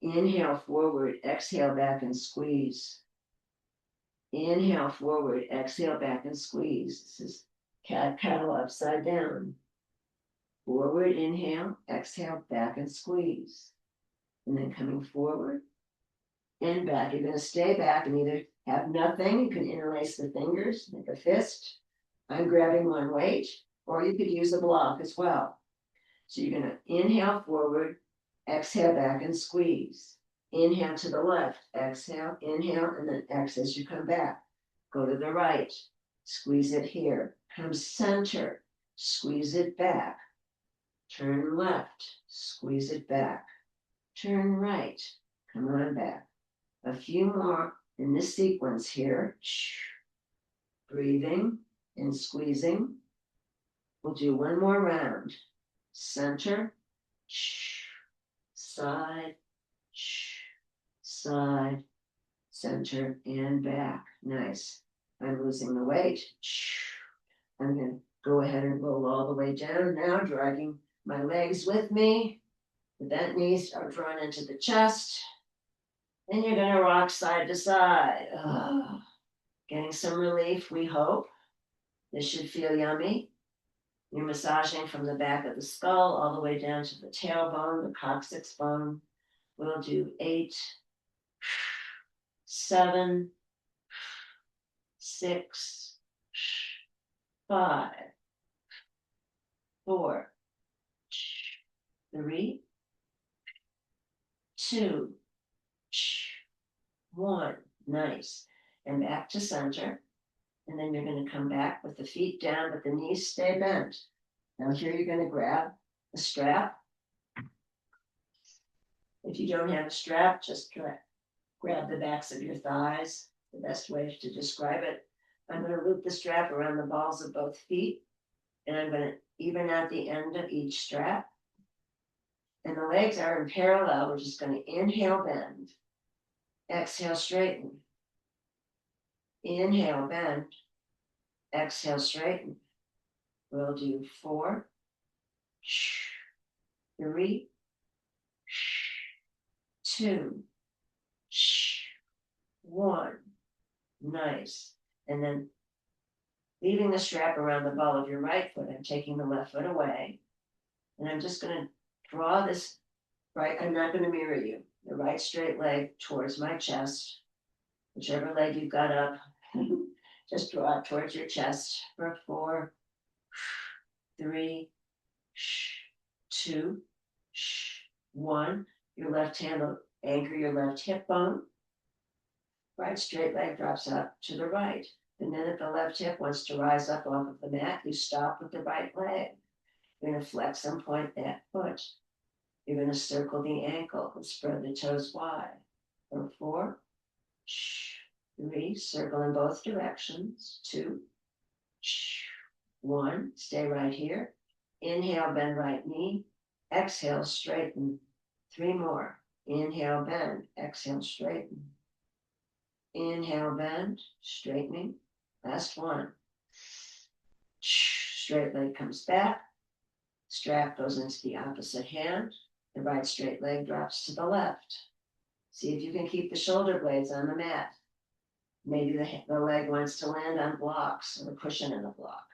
Inhale forward, exhale back and squeeze. Inhale forward, exhale back and squeeze. This is cat-cow upside down. Forward, inhale, exhale, back and squeeze. And then coming forward and back. You're going to stay back and either have nothing. You can interlace the fingers, make a fist. I'm grabbing one weight, or you could use a block as well. So you're going to inhale forward, exhale back and squeeze. Inhale to the left, exhale, inhale, and then exhale as you come back. Go to the right, squeeze it here. Come center, squeeze it back. Turn left, squeeze it back. Turn right, come on back. A few more in this sequence here. Breathing and squeezing. We'll do one more round. Center, side, side, center, and back. Nice. I'm losing the weight. I'm going to go ahead and roll all the way down now, dragging my legs with me. The bent knees are drawn into the chest. And you're going to rock side to side. Getting some relief, we hope. This should feel yummy. You're massaging from the back of the skull all the way down to the tailbone, the coccyx bone. We'll do 8, 7, 6, 5, 4, 3, 2, 1. Nice. And back to center. And then you're going to come back with the feet down, but the knees stay bent. Now here you're going to grab a strap. If you don't have a strap, just grab the backs of your thighs. The best way to describe it. I'm going to loop the strap around the balls of both feet. And I'm going to even out the end of each strap. And the legs are in parallel. We're just going to inhale, bend. Exhale, straighten. Inhale, bend. Exhale, straighten. We'll do 4, 3, 2, 1. Nice. And then leaving the strap around the ball of your right foot, I'm taking the left foot away. And I'm just going to draw this right. I'm not going to mirror you. The right straight leg towards my chest. Whichever leg you've got up, just draw it towards your chest for 4, 3, 2, 1. Your left hand will anchor your left hip bone. Right straight leg drops up to the right. The minute the left hip wants to rise up off of the mat, you stop with the right leg. You're going to flex and point that foot. You're going to circle the ankle and spread the toes wide. For 4, 3, circle in both directions. 2, 1. Stay right here. Inhale, bend right knee. Exhale, straighten. 3 more. Inhale, bend. Exhale, straighten. Inhale, bend, straightening. Last 1. Straight leg comes back. Strap goes into the opposite hand. The right straight leg drops to the left. See if you can keep the shoulder blades on the mat. Maybe the leg wants to land on blocks or a cushion in a block.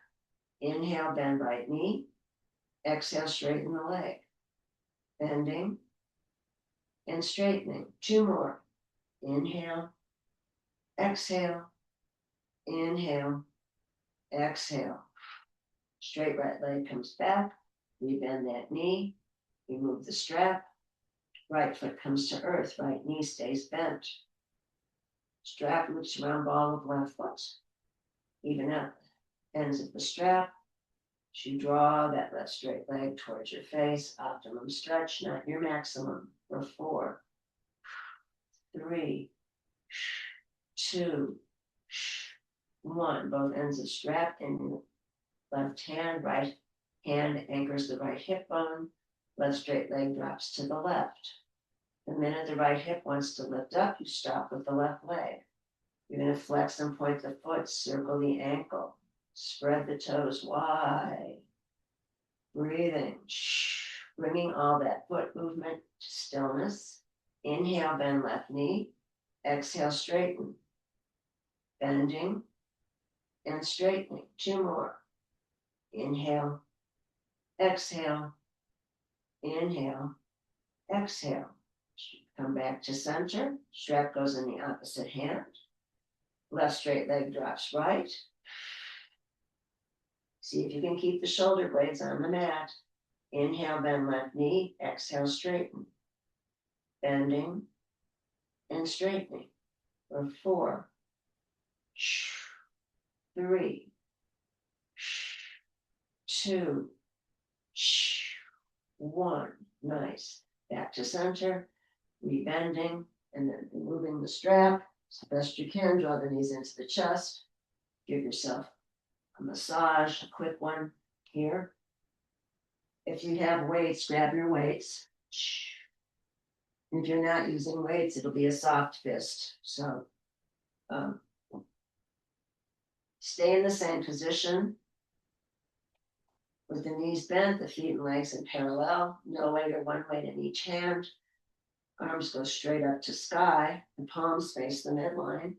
Inhale, bend right knee. Exhale, straighten the leg. Bending and straightening. 2 more. Inhale. Exhale, inhale, exhale. Straight right leg comes back. We bend that knee. We move the strap. Right foot comes to earth. Right knee stays bent. Strap loops around ball of left foot. Even up ends of the strap. You draw that left straight leg towards your face. Optimum stretch, not your maximum. For 4, 3, 2, 1. Both ends of strap in left hand. Right hand anchors the right hip bone. Left straight leg drops to the left. The minute the right hip wants to lift up, you stop with the left leg. You're going to flex and point the foot, circle the ankle, spread the toes wide. Breathing, bringing all that foot movement to stillness. Inhale, bend left knee. Exhale, straighten. Bending and straightening. 2 more. Inhale, exhale, inhale, exhale. Come back to center. Strap goes in the opposite hand. Left straight leg drops right. See if you can keep the shoulder blades on the mat. Inhale, bend left knee. Exhale, straighten. Bending and straightening. For 4, 3, 2, 1. Nice. Back to center. Rebending and then removing the strap. As best you can, draw the knees into the chest. Give yourself a massage, a quick one here. If you have weights, grab your weights. If you're not using weights, it'll be a soft fist. So stay in the same position with the knees bent, the feet and legs in parallel. No weight or one weight in each hand. Arms go straight up to sky. The palms face the midline.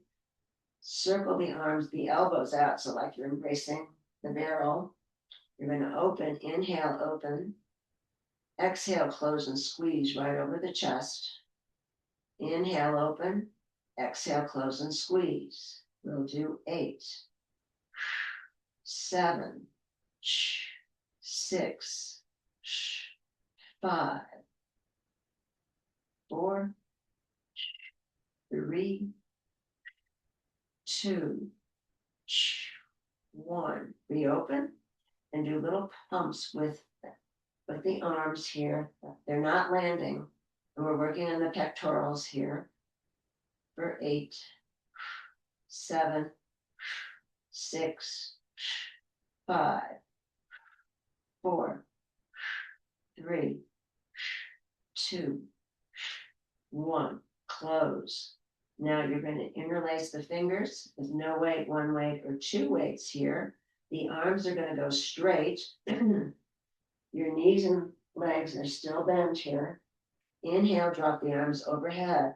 Circle the arms, the elbows out, so like you're embracing the barrel. You're going to open. Inhale, open. Exhale, close and squeeze right over the chest. Inhale, open. Exhale, close and squeeze. We'll do 8, 7, 6, 5, 4, 3, 2, 1. Reopen and do little pumps with the arms here. They're not landing. And we're working on the pectorals here. For 8, 7, 6, 5, 4, 3, 2, 1. Close. Now you're going to interlace the fingers with no weight, one weight, or 2 weights here. The arms are going to go straight. Your knees and legs are still bent here. Inhale, drop the arms overhead.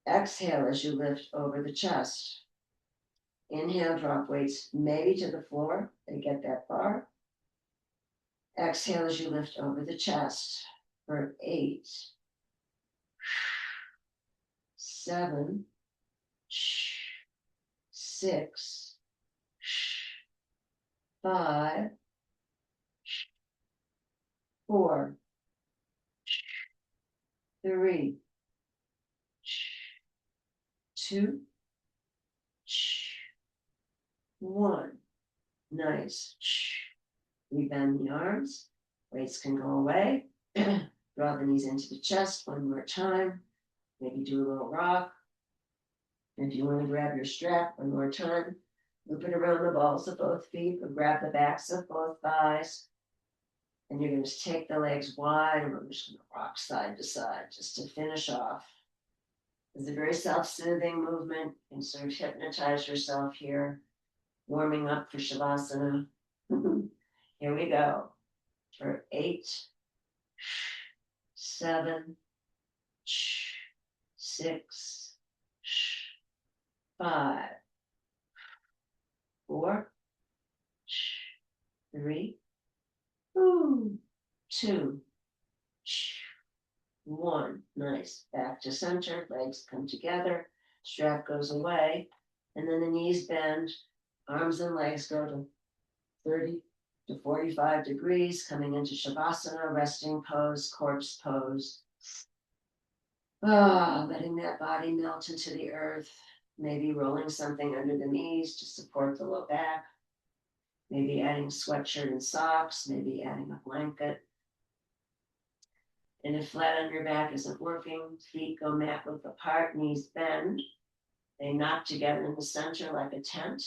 Exhale as you lift over the chest. Inhale, drop weights maybe to the floor. They get that far. Exhale as you lift over the chest for 8, 7, 6, 5, 4, 3, 2, 1. Nice. We bend the arms. Weights can go away. Draw the knees into the chest one more time. Maybe do a little rock. If you want to grab your strap one more time, loop it around the balls of both feet or grab the backs of both thighs. And you're going to take the legs wide and we're just going to rock side to side just to finish off. It's a very self-soothing movement. You can sort of hypnotize yourself here, warming up for Shavasana. Here we go for 8, 7, 6, 5, 4, 3, 2, 1. Nice. Back to center. Legs come together. Strap goes away. And then the knees bend. Arms and legs go to 30 to 45 degrees, coming into Shavasana, resting pose, corpse pose. Letting that body melt into the earth. Maybe rolling something under the knees to support the low back. Maybe adding sweatshirt and socks. Maybe adding a blanket. And if flat on your back isn't working, feet go mat width apart, knees bend. They knock together in the center like a tent.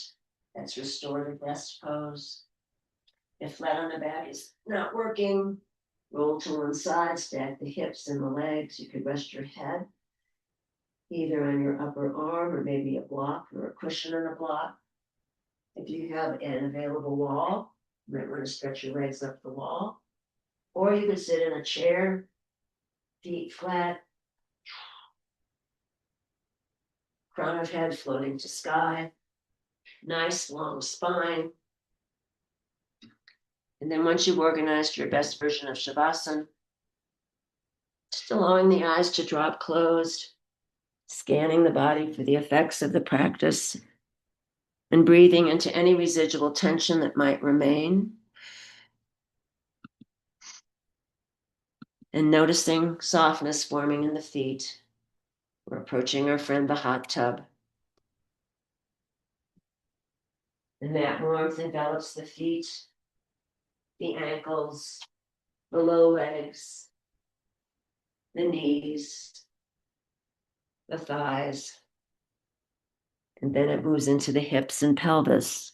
That's restorative rest pose. If flat on the back is not working, roll to one side, stack the hips and the legs. You could rest your head either on your upper arm or maybe a block or a cushion on a block. If you have an available wall, you might want to stretch your legs up the wall. Or you could sit in a chair, feet flat, crown of head floating to sky, nice long spine. And then once you've organized your best version of Shavasana, just allowing the eyes to drop closed, scanning the body for the effects of the practice, and breathing into any residual tension that might remain. And noticing softness forming in the feet. We're approaching our friend the hot tub. And that warmth envelops the feet, the ankles, the low legs, the knees, the thighs, and then it moves into the hips and pelvis.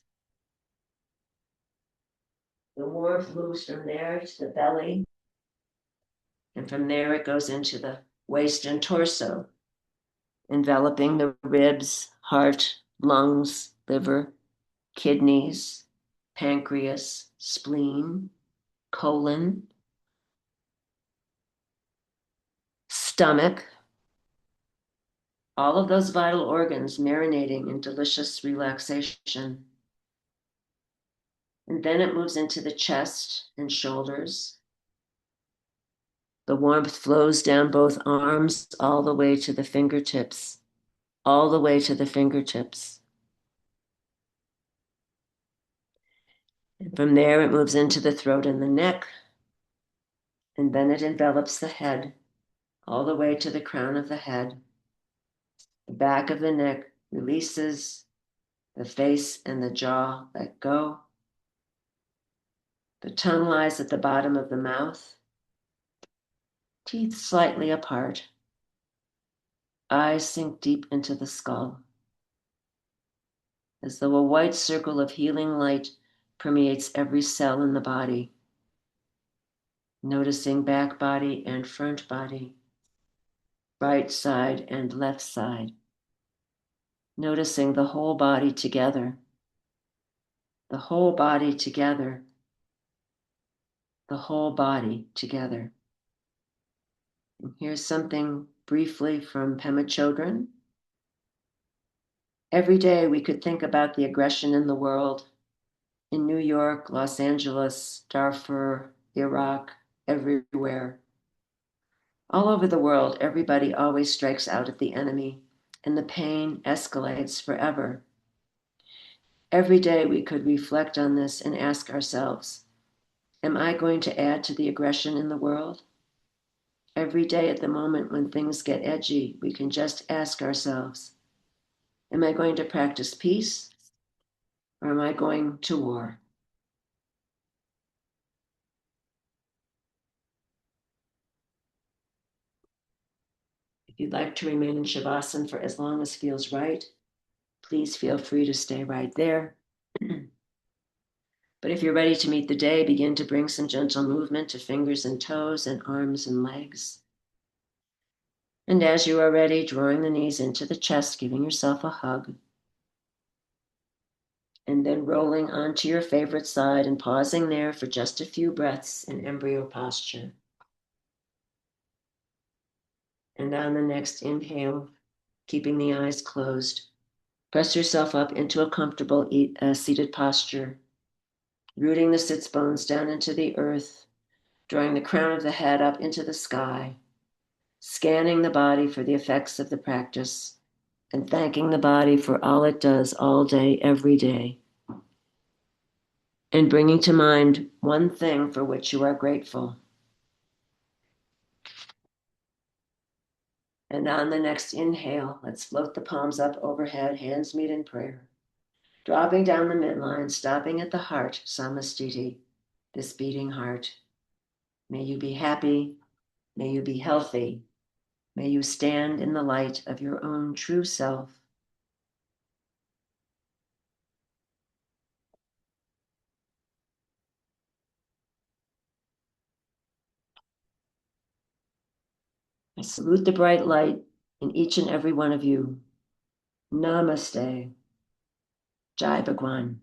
The warmth moves from there to the belly, and from there it goes into the waist and torso, enveloping the ribs, heart, lungs, liver, kidneys, pancreas, spleen, colon, stomach, all of those vital organs marinating in delicious relaxation. And then it moves into the chest and shoulders. The warmth flows down both arms all the way to the fingertips, all the way to the fingertips. And from there, it moves into the throat and the neck, and then it envelops the head all the way to the crown of the head. The back of the neck releases, the face and the jaw let go. The tongue lies at the bottom of the mouth, teeth slightly apart. Eyes sink deep into the skull, as though a white circle of healing light permeates every cell in the body. Noticing back body and front body, right side and left side. Noticing the whole body together. the whole body together, the whole body together. And here's something briefly from Pema Chodron. Every day we could think about the aggression in the world, in New York, Los Angeles, Darfur, Iraq, everywhere. All over the world, everybody always strikes out at the enemy, and the pain escalates forever. Every day we could reflect on this and ask ourselves, am I going to add to the aggression in the world? Every day at the moment when things get edgy, we can just ask ourselves, am I going to practice peace or am I going to war? If you'd like to remain in Shavasana for as long as feels right, please feel free to stay right there. But if you're ready to meet the day, begin to bring some gentle movement to fingers and toes and arms and legs. And as you are ready, drawing the knees into the chest, giving yourself a hug. And then rolling onto your favorite side and pausing there for just a few breaths in embryo posture. And on the next inhale, keeping the eyes closed, press yourself up into a comfortable seated posture, rooting the sits bones down into the earth, drawing the crown of the head up into the sky, scanning the body for the effects of the practice, and thanking the body for all it does all day, every day. And bringing to mind one thing for which you are grateful. And on the next inhale, let's float the palms up overhead, hands meet in prayer. Dropping down the midline, stopping at the heart, samastiti, this beating heart. May you be happy. May you be healthy. May you stand in the light of your own true self. I salute the bright light in each and every one of you. Namaste. Jai Bhagwan.